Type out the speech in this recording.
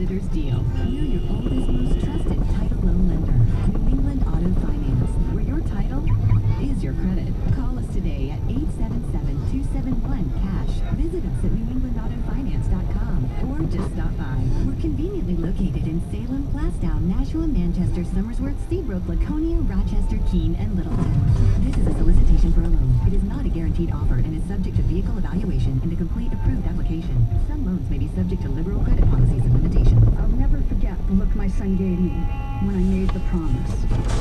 Competitor's Deal. We're your oldest, most trusted title loan lender. New England Auto Finance, where your title is your credit. Call us today at 877-271-CASH. Visit us at newenglandautofinance.com or just stop by. We're conveniently located in Salem, Plastow, Nashua, Manchester, Somersworth, Seabrook, Laconia, Rochester, Keene, and Littleton. This is a solicitation for a loan. It is not a guaranteed offer and is subject to vehicle evaluation and a complete approved application. Some loans may be subject to liberal credit policies and limitations. I'll never forget the look my son gave me when I made the promise.